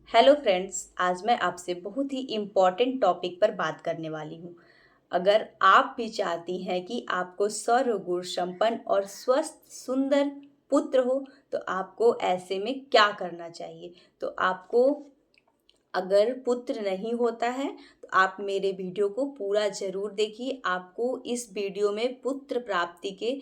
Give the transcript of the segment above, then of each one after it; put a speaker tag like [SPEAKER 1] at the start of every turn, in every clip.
[SPEAKER 1] Hello friends, आज मैं आपसे बहुत ही इम्पॉर्टेंट टॉपिक पर बात करने वाली हूँ। अगर आप भी चाहती हैं कि आपको सर्वगुण संपन्न और स्वस्थ सुंदर पुत्र हो, तो आपको ऐसे में क्या करना चाहिए। तो आपको अगर पुत्र नहीं होता है तो आप मेरे वीडियो को पूरा ज़रूर देखिए। आपको इस वीडियो में पुत्र प्राप्ति के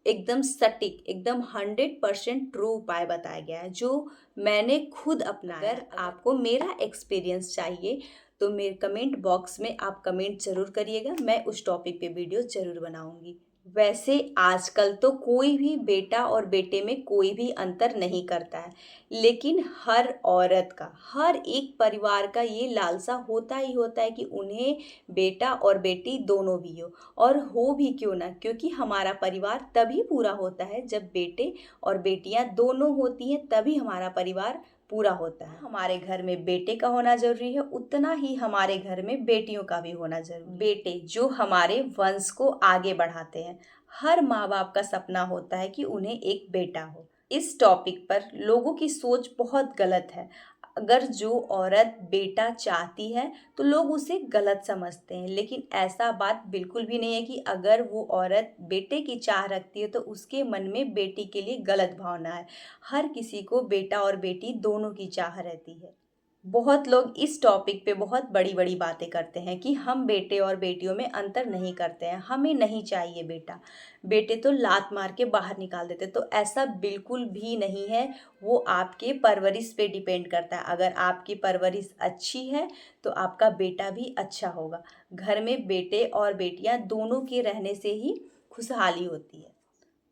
[SPEAKER 1] एकदम सटीक, एकदम 100% ट्रू उपाय बताया गया है जो मैंने खुद अपनाया। अगर आपको मेरा एक्सपीरियंस चाहिए तो मेरे कमेंट बॉक्स में आप कमेंट ज़रूर करिएगा, मैं उस टॉपिक पे वीडियो ज़रूर बनाऊंगी। वैसे आजकल तो कोई भी बेटा और बेटे में कोई भी अंतर नहीं करता है, लेकिन हर औरत का, हर एक परिवार का ये लालसा होता ही होता है कि उन्हें बेटा और बेटी दोनों भी हो। और हो भी क्यों ना, क्योंकि हमारा परिवार तभी पूरा होता है जब बेटे और बेटियां दोनों होती हैं, तभी हमारा परिवार पूरा होता है। हमारे घर में बेटे का होना जरूरी है, उतना ही हमारे घर में बेटियों का भी होना जरूरी है। बेटे जो हमारे वंश को आगे बढ़ाते हैं। हर माँ बाप का सपना होता है कि उन्हें एक बेटा हो। इस टॉपिक पर लोगों की सोच बहुत गलत है। अगर जो औरत बेटा चाहती है तो लोग उसे गलत समझते हैं, लेकिन ऐसा बात बिल्कुल भी नहीं है कि अगर वो औरत बेटे की चाह रखती है तो उसके मन में बेटी के लिए गलत भावना है। हर किसी को बेटा और बेटी दोनों की चाह रहती है। बहुत लोग इस टॉपिक पे बहुत बड़ी बड़ी बातें करते हैं कि हम बेटे और बेटियों में अंतर नहीं करते हैं, हमें नहीं चाहिए बेटा, बेटे तो लात मार के बाहर निकाल देते। तो ऐसा बिल्कुल भी नहीं है। वो आपके परवरिश पे डिपेंड करता है। अगर आपकी परवरिश अच्छी है तो आपका बेटा भी अच्छा होगा। घर में बेटे और बेटियां दोनों के रहने से ही खुशहाली होती है।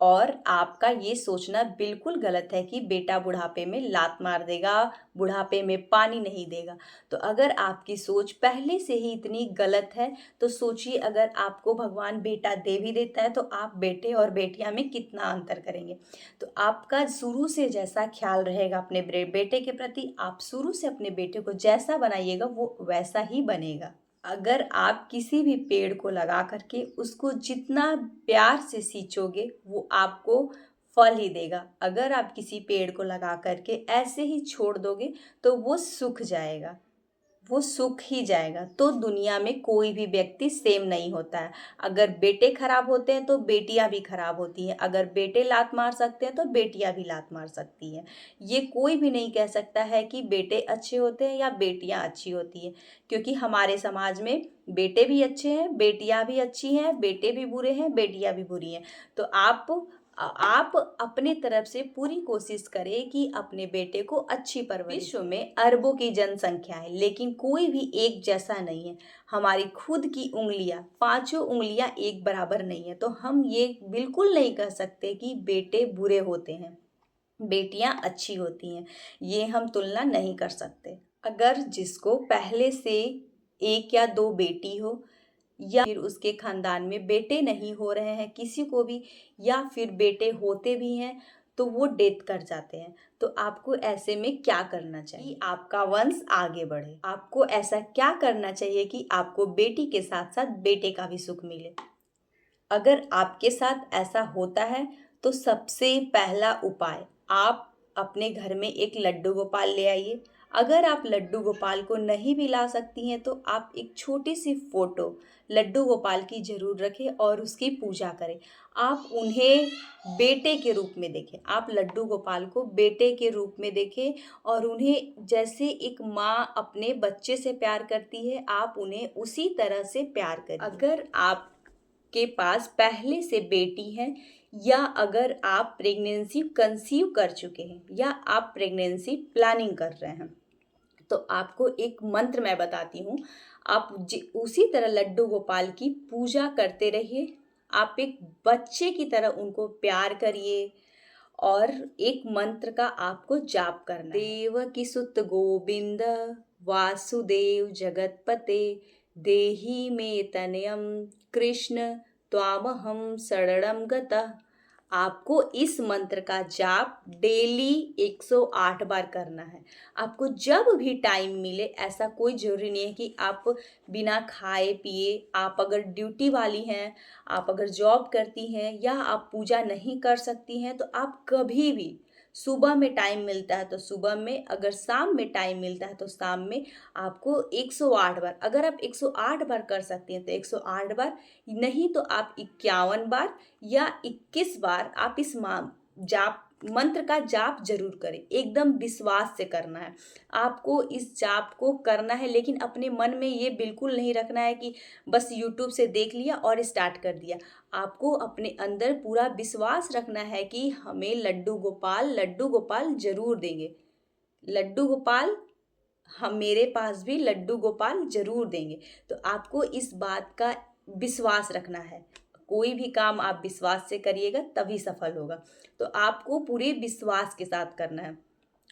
[SPEAKER 1] और आपका ये सोचना बिल्कुल गलत है कि बेटा बुढ़ापे में लात मार देगा, बुढ़ापे में पानी नहीं देगा। तो अगर आपकी सोच पहले से ही इतनी गलत है तो सोचिए, अगर आपको भगवान बेटा दे भी देता है तो आप बेटे और बेटियां में कितना अंतर करेंगे। तो आपका शुरू से जैसा ख्याल रहेगा अपने बेटे के प्रति, आप शुरू से अपने बेटे को जैसा बनाइएगा वो वैसा ही बनेगा। अगर आप किसी भी पेड़ को लगा करके उसको जितना प्यार से सींचोगे वो आपको फल ही देगा। अगर आप किसी पेड़ को लगा करके ऐसे ही छोड़ दोगे तो वो सूख जाएगा, वो सूख ही जाएगा। तो दुनिया में कोई भी व्यक्ति सेम नहीं होता है। अगर बेटे खराब होते हैं तो बेटियां भी खराब होती हैं। अगर बेटे लात मार सकते हैं तो बेटियां भी लात मार सकती हैं। ये कोई भी नहीं कह सकता है कि बेटे अच्छे होते हैं या बेटियां अच्छी होती हैं, क्योंकि हमारे समाज में बेटे भी अच्छे हैं, बेटियां भी अच्छी हैं, बेटे भी बुरे हैं, बेटियां भी बुरी हैं। तो आप अपनी तरफ से पूरी कोशिश करें कि अपने बेटे को अच्छी परवरिश। विश्व में अरबों की जनसंख्या है, लेकिन कोई भी एक जैसा नहीं है। हमारी खुद की उंगलियां, पांचों उंगलियां एक बराबर नहीं है। तो हम ये बिल्कुल नहीं कह सकते कि बेटे बुरे होते हैं, बेटियां अच्छी होती हैं। ये हम तुलना नहीं कर सकते। अगर जिसको पहले से एक या दो बेटी हो, या फिर उसके खानदान में बेटे नहीं हो रहे हैं किसी को भी, या फिर बेटे होते भी हैं तो वो डेथ कर जाते हैं, तो आपको ऐसे में क्या करना चाहिए कि आपका वंश आगे बढ़े। आपको ऐसा क्या करना चाहिए कि आपको बेटी के साथ साथ बेटे का भी सुख मिले। अगर आपके साथ ऐसा होता है तो सबसे पहला उपाय, आप अपने घर में एक लड्डू गोपाल ले आइए। अगर आप लड्डू गोपाल को नहीं भी ला सकती हैं तो आप एक छोटी सी फोटो लड्डू गोपाल की जरूर रखें और उसकी पूजा करें। आप उन्हें बेटे के रूप में देखें, आप लड्डू गोपाल को बेटे के रूप में देखें और उन्हें जैसे एक माँ अपने बच्चे से प्यार करती है, आप उन्हें उसी तरह से प्यार करें। अगर आप के पास पहले से बेटी है, या अगर आप प्रेगनेंसी कंसीव कर चुके हैं, या आप प्रेगनेंसी प्लानिंग कर रहे हैं, तो आपको एक मंत्र मैं बताती हूँ। आप उसी तरह लड्डू गोपाल की पूजा करते रहिए। आप एक बच्चे की तरह उनको प्यार करिए और एक मंत्र का आपको जाप करना है। देवकी सुत गोविंद वासुदेव जगतपते देहि मे तनयम कृष्ण त्वामहम शरणम गतः। आपको इस मंत्र का जाप डेली 108 बार करना है। आपको जब भी टाइम मिले, ऐसा कोई ज़रूरी नहीं है कि आप बिना खाए पिए, आप अगर ड्यूटी वाली हैं, आप अगर जॉब करती हैं, या आप पूजा नहीं कर सकती हैं, तो आप कभी भी सुबह में टाइम मिलता है तो सुबह में, अगर शाम में टाइम मिलता है तो शाम में आपको 108 बार, अगर आप 108 बार कर सकती हैं तो 108 बार, नहीं तो आप 51 बार या 21 बार आप इस जाप मंत्र का जाप जरूर करें। एकदम विश्वास से करना है आपको, इस जाप को करना है, लेकिन अपने मन में ये बिल्कुल नहीं रखना है कि बस यूट्यूब से देख लिया और स्टार्ट कर दिया। आपको अपने अंदर पूरा विश्वास रखना है कि हमें लड्डू गोपाल जरूर देंगे। लड्डू गोपाल, हम मेरे पास भी लड्डू गोपाल जरूर देंगे। तो आपको इस बात का विश्वास रखना है। कोई भी काम आप विश्वास से करिएगा तभी सफल होगा। तो आपको पूरे विश्वास के साथ करना है।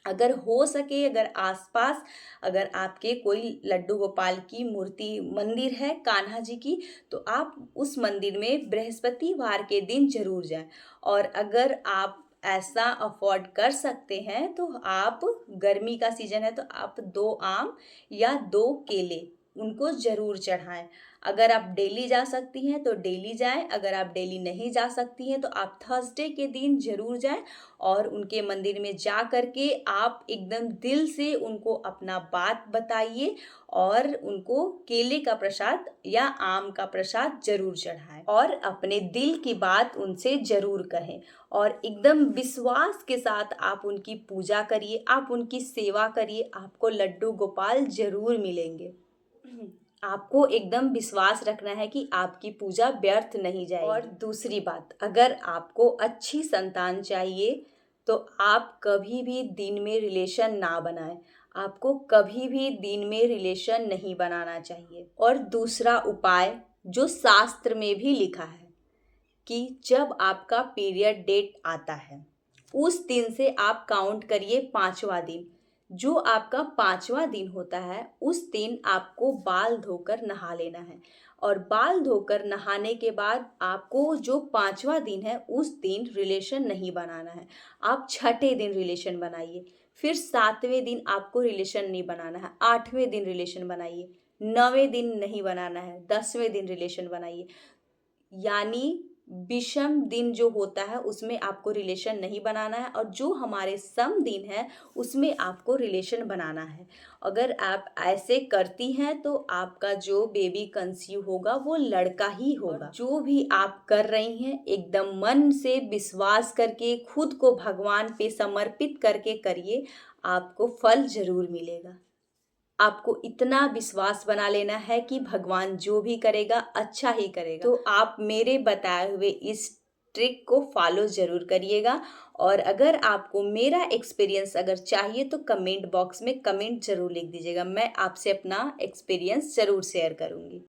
[SPEAKER 1] अगर हो सके, अगर आसपास अगर आपके कोई लड्डू गोपाल की मूर्ति मंदिर है कान्हा जी की, तो आप उस मंदिर में बृहस्पतिवार के दिन जरूर जाएं। और अगर आप ऐसा अफोर्ड कर सकते हैं तो आप, गर्मी का सीजन है तो आप 2 आम या 2 केले उनको ज़रूर चढ़ाएं। अगर आप डेली जा सकती हैं तो डेली जाएं, अगर आप डेली नहीं जा सकती हैं तो आप थर्सडे के दिन ज़रूर जाएं और उनके मंदिर में जा कर के आप एकदम दिल से उनको अपना बात बताइए और उनको केले का प्रसाद या आम का प्रसाद जरूर चढ़ाएं और अपने दिल की बात उनसे जरूर कहें और एकदम विश्वास के साथ आप उनकी पूजा करिए, आप उनकी सेवा करिए, आपको लड्डू गोपाल जरूर मिलेंगे। आपको एकदम विश्वास रखना है कि आपकी पूजा व्यर्थ नहीं जाएगी। और दूसरी बात, अगर आपको अच्छी संतान चाहिए तो आप कभी भी दिन में रिलेशन ना बनाएं। आपको कभी भी दिन में रिलेशन नहीं बनाना चाहिए। और दूसरा उपाय जो शास्त्र में भी लिखा है कि जब आपका पीरियड डेट आता है उस दिन से आप काउंट करिए 5वां दिन। जो आपका 5वां दिन होता है उस दिन आपको बाल धोकर नहा लेना है और बाल धोकर नहाने के बाद आपको जो 5वां दिन है उस दिन रिलेशन नहीं बनाना है। आप 6ठे दिन रिलेशन बनाइए, फिर 7वें दिन आपको रिलेशन नहीं बनाना है, 8वें दिन रिलेशन बनाइए, 9वें दिन नहीं बनाना है, 10वें दिन रिलेशन बनाइए। यानी विषम दिन जो होता है उसमें आपको रिलेशन नहीं बनाना है और जो हमारे सम दिन है उसमें आपको रिलेशन बनाना है। अगर आप ऐसे करती हैं तो आपका जो बेबी कंसीव होगा वो लड़का ही होगा। जो भी आप कर रही हैं एकदम मन से विश्वास करके, खुद को भगवान पे समर्पित करके करिए, आपको फल जरूर मिलेगा। आपको इतना विश्वास बना लेना है कि भगवान जो भी करेगा अच्छा ही करेगा। तो आप मेरे बताए हुए इस ट्रिक को फॉलो ज़रूर करिएगा। और अगर आपको मेरा एक्सपीरियंस अगर चाहिए तो कमेंट बॉक्स में कमेंट ज़रूर लिख दीजिएगा, मैं आपसे अपना एक्सपीरियंस ज़रूर शेयर करूँगी।